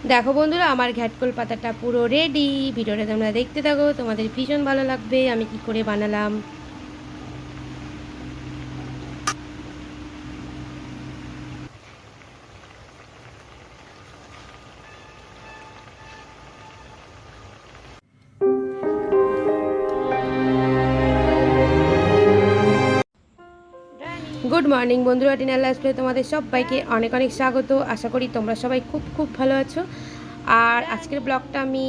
দেখো বন্ধুরা, আমার ঘ্যাটকল পাতাটা পুরো রেডি। ভিডিওটা তোমরা দেখতে থাকো, তোমাদের ভীষণ ভালো লাগবে আমি কি করে বানালাম। গুড মর্নিং বন্ধুরা, টিনার লাইফস্টাইলে তোমাদের সবাইকে অনেক অনেক স্বাগত। আশা করি তোমরা সবাই খুব খুব ভালো আছো। আর আজকের ব্লগটা আমি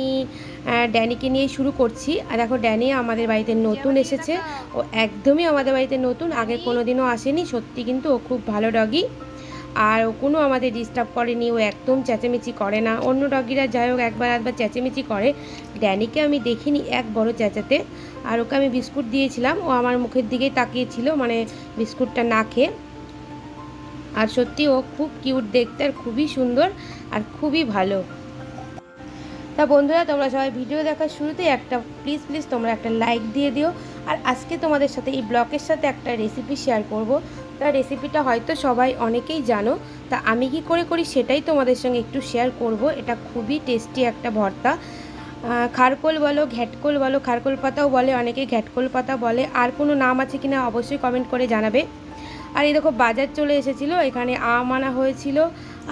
ড্যানিকে নিয়ে শুরু করছি। আর দেখো, ড্যানি আমাদের বাড়িতে নতুন এসেছে। ও একদমই আমাদের বাড়িতে নতুন, আগে কোনো দিনও আসেনি। সত্যি কিন্তু ও খুব ভালো ডগি। আর ও কোনো আমাদের ডিস্টার্ব করেনি, ও একদম চেঁচামেচি করে না। অন্য ডগিরা যাই হোক একবার একবার চেঁচামেচি করে, ড্যানিকে আমি দেখিনি এক বড় চেঁচাতে। আর ওকে আমি বিস্কুট দিয়েছিলাম, ও আমার মুখের দিকেই তাকিয়েছিল, মানে বিস্কুটটা না খেয়ে। আর সত্যি ও খুব কিউট দেখতে, আর খুবই সুন্দর, আর খুবই ভালো। তা বন্ধুরা, তোমরা সবাই ভিডিও দেখার শুরুতেই একটা প্লিজ প্লিজ তোমরা একটা লাইক দিয়ে দিও। আর আজকে তোমাদের সাথে এই ব্লগের সাথে একটা রেসিপি শেয়ার করব। তা রেসিপিটা হয়তো সবাই অনেকেই জানো, তা আমি কি করে করি সেটাই তোমাদের সঙ্গে একটু শেয়ার করব। এটা খুবই টেস্টি একটা ভর্তা। খারকোল বলো, ঘ্যাটকোল বলো, খারকোল পাতাও বলে অনেকে, ঘ্যাটকোল পাতা বলে। আর কোনো নাম আছে কিনা অবশ্যই কমেন্ট করে জানাবে। আর এই দেখো, বাজার চলে এসেছিলো, এখানে আম আনা হয়েছিল।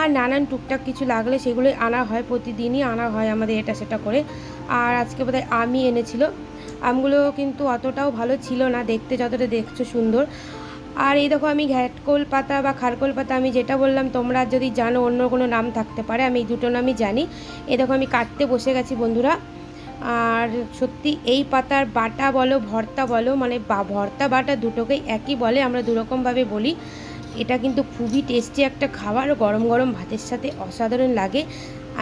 আর নানান টুকটাক কিছু লাগলে সেগুলোই আনা হয়, প্রতিদিনই আনা হয় আমাদের এটা সেটা করে। আর আজকে বোধহয় আমই এনেছিল। আমগুলো কিন্তু অতটাও ভালো ছিল না দেখতে, যতটা দেখছো সুন্দর। আর এই দেখো, আমি ঘ্যাটকোল পাতা বা খারকোল পাতা আমি যেটা বললাম, তোমরা যদি জানো অন্য কোনো নাম থাকতে পারে, আমি এই দুটো নামই জানি। এই দেখো, আমি কাটতে বসে গেছি বন্ধুরা। আর সত্যি এই পাতার বাটা বলো, ভর্তা বলো, মানে ভর্তা বাটা দুটোকেই একই বলে, আমরা দুরকমভাবে বলি। এটা কিন্তু খুবই টেস্টি একটা খাবার, গরম গরম ভাতের সাথে অসাধারণ লাগে।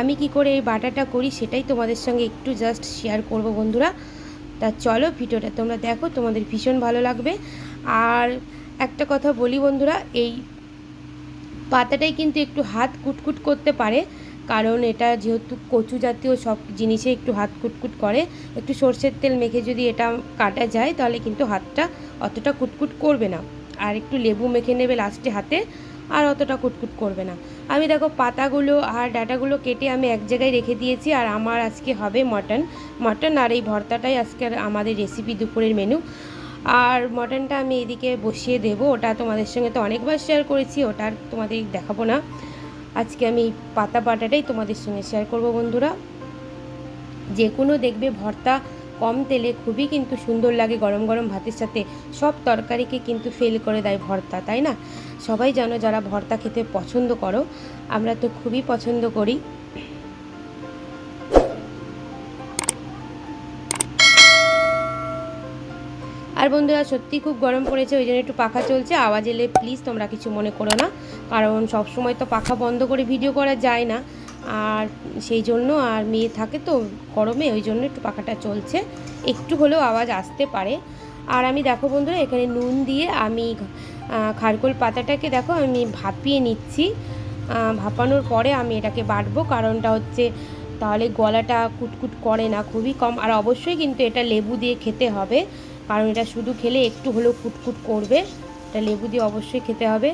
আমি কি করে এই বাটাটা করি সেটাই তোমাদের সঙ্গে একটু জাস্ট শেয়ার করব বন্ধুরা। তা চলো ভিডিওটা তোমরা দেখো, তোমাদের ভীষণ ভালো লাগবে। আর একটা কথা বলি বন্ধুরা, এই পাতাটাই কিন্তু একটু হাত কুটকুট করতে পারে, কারণ এটা যেহেতু কচু জাতীয় সব জিনিসে একটু হাত কুটকুট করে। একটু সর্ষের তেল মেখে যদি এটা কাটা যায় তাহলে কিন্তু হাতটা অতটা কুটকুট করবে না। আর একটু লেবু মেখে নেবে লাস্টে হাতে, আর অতটা কুটকুট করবে না। আমি দেখো পাতাগুলো আর ডাঁটাগুলো কেটে আমি এক জায়গায় রেখে দিয়েছি। আর আমার আজকে হবে মটন আর এই ভর্তাটাই আজকে আমাদের রেসিপি, দুপুরের মেনু। আর মটনটা আমি এদিকে বসিয়ে দেবো, ওটা তোমাদের সঙ্গে তো অনেকবার শেয়ার করেছি, ওটা আর তোমাদের দেখাবো না। আজকে আমি পাতা বাটাটাই তোমাদের সঙ্গে শেয়ার করব বন্ধুরা। যে কোনো দেখবে ভর্তা কম তেলে খুবই কিন্তু সুন্দর লাগে গরম গরম ভাতের সাথে। সব তরকারিকে কিন্তু ফেল করে দেয় ভর্তা, তাই না? সবাই জানো যারা ভর্তা খেতে পছন্দ করো, আমরা তো খুবই পছন্দ করি। আর বন্ধুরা, সত্যি খুব গরম পড়েছে, ওই জন্য একটু পাখা চলছে, আওয়াজ এলে প্লিজ তোমরা কিছু মনে করো না। কারণ সব সময় তো পাখা বন্ধ করে ভিডিও করা যায় না, আর সেই জন্য, আর মেয়ে থাকে তো গরমে, ওই জন্য একটু পাখাটা চলছে, একটু হলেও আওয়াজ আসতে পারে। আর আমি দেখো বন্ধুরা, এখানে নুন দিয়ে আমি খারকোল পাতাটাকে দেখো আমি ভাপিয়ে নিচ্ছি। ভাপানোর পরে আমি এটাকে বাটবো, কারণটা হচ্ছে তাহলে গলাটা কুটকুট করে না, খুবই কম। আর অবশ্যই কিন্তু এটা লেবু দিয়ে খেতে হবে, কারণ এটা শুধু খেলে একটু হলেও কুটকুট করবে, এটা লেবু দিয়ে অবশ্যই খেতে হবে।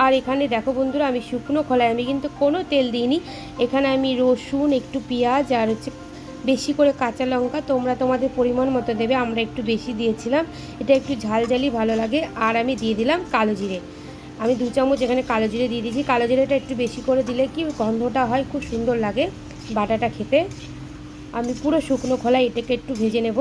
আর এখানে দেখো বন্ধুরা, আমি শুকনো খোলায় আমি কিন্তু কোনো তেল দিইনি। এখানে আমি রসুন, একটু পেঁয়াজ, আর হচ্ছে বেশি করে কাঁচা লঙ্কা, তোমরা তোমাদের পরিমাণ মতো দেবে, আমরা একটু বেশি দিয়েছিলাম, এটা একটু ঝালঝালি ভালো লাগে। আর আমি দিয়ে দিলাম কালো জিরে, আমি 2 চামচ এখানে কালো জিরে দিয়ে দিয়েছি। কালো জিরেটা একটু বেশি করে দিলে কি গন্ধটা হয়, খুব সুন্দর লাগে বাটাটা খেতে। আমি পুরো শুকনো খোলায় এটাকে একটু ভেজে নেব।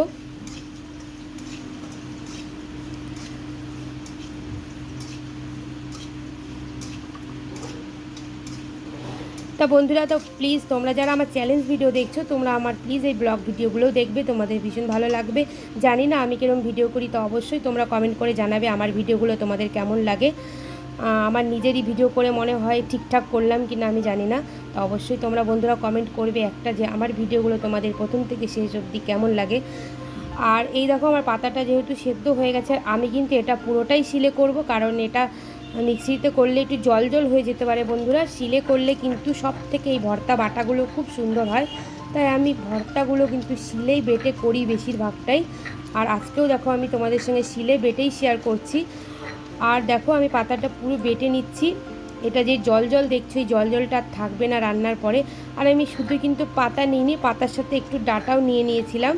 তা বন্ধুরা, তো প্লিজ তোমরা যারা আমার চ্যালেঞ্জ ভিডিও দেখছো, তোমরা আমার প্লিজ এই ব্লগ ভিডিওগুলোও দেখবে, তোমাদের ভীষণ ভালো লাগবে। জানি না আমি কিরকম ভিডিও করি, তো অবশ্যই তোমরা কমেন্ট করে জানাবে আমার ভিডিওগুলো তোমাদের কেমন লাগে। আমার নিজেরই ভিডিও করে মনে হয় ঠিকঠাক করলাম কি না আমি জানি না, তো অবশ্যই তোমরা বন্ধুরা কমেন্ট করবে একটা, যে আমার ভিডিওগুলো তোমাদের প্রথম থেকে শেষ অবধি কেমন লাগে। আর এই দেখো, আমার পাতাটা যেহেতু সেদ্ধ হয়ে গেছে, আর আমি কিন্তু এটা পুরোটাই শিলে করব, কারণ এটা মিক্সিতে করলে একটু জল জল হয়ে যেতে পারে বন্ধুরা, শিলে করলে কিন্তু সব থেকে এই ভর্তা বাটাগুলো খুব সুন্দর হয়। তাই আমি ভর্তাগুলো কিন্তু শিলেই বেটে করি বেশিরভাগটাই। আর আজকেও দেখো আমি তোমাদের সঙ্গে শিলে বেটেই শেয়ার করছি। আর দেখো, আমি পাতাটা পুরো বেটে নিচ্ছি। এটা যে জল জল দেখছো, এই জল জলটা থাকবে না রান্নার পরে। আর আমি শুধু কিন্তু পাতা নিইনি, পাতার সাথে একটু ডাঁটাও নিয়ে নিয়েছিলাম।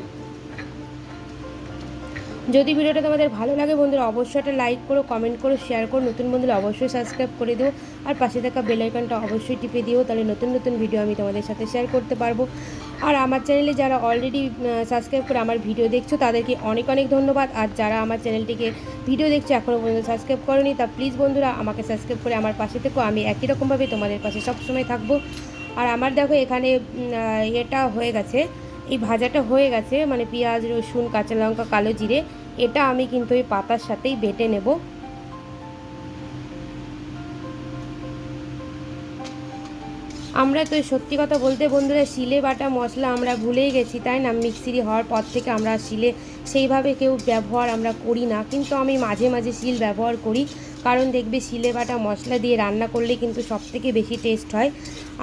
যদি ভিডিওটা তোমাদের ভালো লাগে বন্ধুরা অবশ্যই একটা লাইক করো, কমেন্ট করো, শেয়ার করো। নতুন বন্ধুরা অবশ্যই সাবস্ক্রাইব করে দিও, আর পাশে থাকা বেল আইকনটা অবশ্যই টিপে দিও, তাহলে নতুন নতুন ভিডিও আমি তোমাদের সাথে শেয়ার করতে পারবো। আর আমার চ্যানেলে যারা অলরেডি সাবস্ক্রাইব করে আমার ভিডিও দেখছো তাদেরকে অনেক অনেক ধন্যবাদ। আর যারা আমার চ্যানেলটিকে ভিডিও দেখছো এখনও পর্যন্ত সাবস্ক্রাইব করোনি, তা প্লিজ বন্ধুরা আমাকে সাবস্ক্রাইব করে আমার পাশে থেকো। আমি একই রকমভাবে তোমাদের পাশে সবসময় থাকবো। আর আমার দেখো এখানে এটা হয়ে গেছে, এই ভাজাটা হয়ে গেছে, মানে পেঁয়াজ, রসুন, কাঁচা লঙ্কা, কালো জিরে, এটা আমি কিন্তু এই পাতার সাথেই বেটে নেব। আমরা তো সত্যি কথা বলতে বন্ধুরা শিলে বাটা মশলা আমরা ভুলেই গেছি, তাই না? মিক্সিরি হওয়ার পর থেকে আমরা শিলে সেইভাবে কেউ ব্যবহার আমরা করি না, কিন্তু আমি মাঝে মাঝে শিল ব্যবহার করি। কারণ দেখবে শিলে বাটা মশলা দিয়ে রান্না করলে কিন্তু সবথেকে বেশি টেস্ট হয়।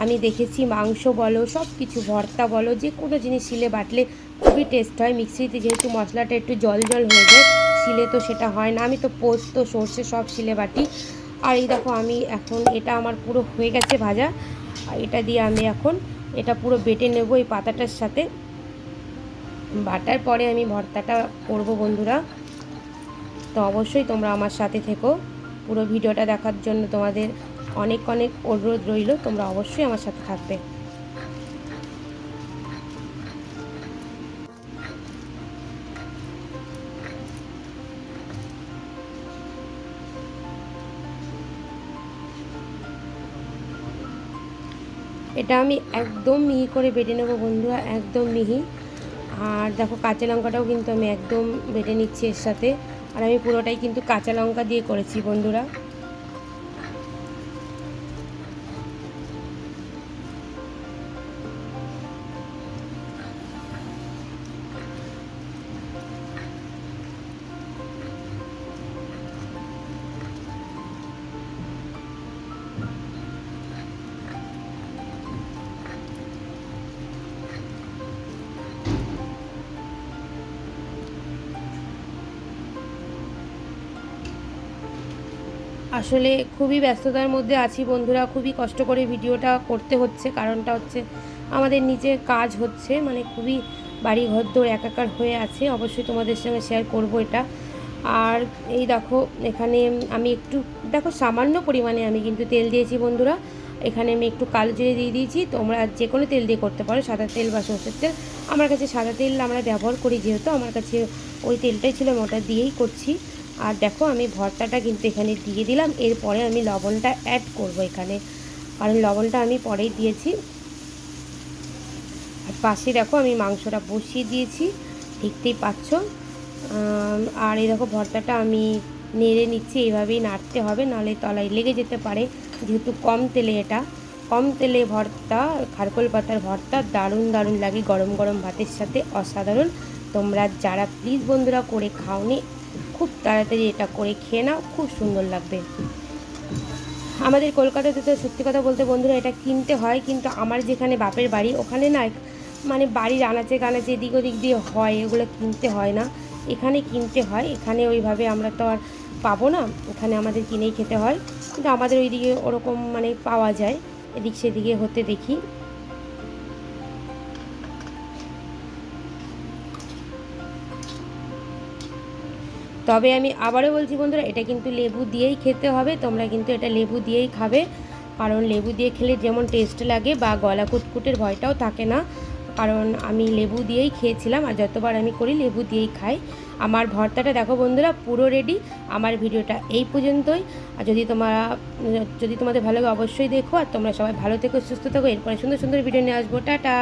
আমি দেখেছি মাংস বলো, সব কিছু ভর্তা বলো, যে কোনো জিনিস শিলে বাটলে খুবই টেস্ট হয়। মিক্সিতে যেহেতু মশলাটা একটু জল জল হয়ে যায়, শিলে তো সেটা হয় না। আমি তো পোস্ত, সর্ষে সব শিলে বাটি। আর এই দেখো আমি এখন এটা আমার পুরো হয়ে গেছে ভাজা, আর এটা দিয়ে আমি এখন এটা পুরো বেটে নেব এই পাতাটার সাথে। বাটার পরে আমি ভর্তাটা করব বন্ধুরা। তো অবশ্যই তোমরা আমার সাথে থেকো, পুরো ভিডিওটা দেখার জন্য তোমাদের অনেক অনেক অনুরোধ রইল, তোমরা অবশ্যই আমার সাথে থাকবে। এটা আমি একদম মিহি করে বেটে নেবো বন্ধুরা, একদম মিহি। আর দেখো কাঁচা লঙ্কাটাও কিন্তু আমি একদম বেটে নিচ্ছি এর সাথে। আর আমি পুরোটাই কিন্তু কাঁচা লঙ্কা দিয়ে করেছি বন্ধুরা। আসলে খুবই ব্যস্ততার মধ্যে আছি বন্ধুরা, খুবই কষ্ট করে ভিডিওটা করতে হচ্ছে। কারণটা হচ্ছে আমাদের নিচে কাজ হচ্ছে, মানে খুবই বাড়ি ঘরদোর একাকার হয়ে আছে। অবশ্যই তোমাদের সঙ্গে শেয়ার করব এটা। আর এই দেখো এখানে আমি একটু, দেখো সামান্য পরিমাণে আমি কিন্তু তেল দিয়েছি বন্ধুরা। এখানে আমি একটু কালো জিরে দিয়ে দিয়েছি, তোমরা যে কোনো তেল দিয়ে করতে পারো, সাদা তেল বা সরষের তেল। আমার কাছে সাদা তেল আমরা ব্যবহার করি, যেহেতু আমার কাছে ওই তেলটাই ছিল, আমি ওটা দিয়েই করছি। আর দেখো আমি ভর্তাটা কিন্তু এখানে দিয়ে দিলাম, এরপরে আমি লবণটা অ্যাড করব এখানে, কারণ লবণটা আমি পরেই দিয়েছি। আর পাশে দেখো আমি মাংসটা বসিয়ে দিয়েছি, দেখতেই পাচ্ছ। আর এই দেখো ভর্তাটা আমি নেড়ে নিচ্ছি, এইভাবেই নাড়তে হবে, নাহলে তলায় লেগে যেতে পারে। যেহেতু কম তেলে, এটা কম তেলে ভর্তা, খারকোল পাতার ভর্তা দারুণ দারুণ লাগে গরম গরম ভাতের সাথে, অসাধারণ। তোমরা যারা প্লিজ বন্ধুরা করে খাওনি, খুব তাড়াতাড়ি এটা করে খেয়ে নাও, খুব সুন্দর লাগবে। আমাদের কলকাতাতে তো সত্যি কথা বলতে বন্ধুরা এটা কিনতে হয়, কিন্তু আমার যেখানে বাপের বাড়ি ওখানে না, মানে বাড়ির আনাচে কানাচে এদিক ওদিক দিয়ে হয়, এগুলো কিনতে হয় না, এখানে কিনতে হয়। এখানে ওইভাবে আমরা তো আর পাবো না, এখানে আমাদের কিনেই খেতে হয়। কিন্তু আমাদের ওইদিকে ওরকম মানে পাওয়া যায়, এদিক সেদিকে হতে দেখি। তবে আমি আবারও বলছি বন্ধুরা, এটা কিন্তু লেবু দিয়েই খেতে হবে, তোমরা কিন্তু এটা লেবু দিয়েই খাবে। কারণ লেবু দিয়ে খেলে যেমন টেস্ট লাগে বা গলা কুটকুটের ভয়টাও থাকে না, কারণ আমি লেবু দিয়েই খেয়েছিলাম, আর যতবার আমি করি লেবু দিয়েই খাই। আমার ভর্তাটা দেখো বন্ধুরা পুরো রেডি। আমার ভিডিওটা এই পর্যন্তই। আর যদি তোমাদের ভালো লাগে অবশ্যই দেখো। আর তোমরা সবাই ভালো থেকো, সুস্থ থাকো, এরপরে সুন্দর সুন্দর ভিডিও নিয়ে আসবো। টাটা।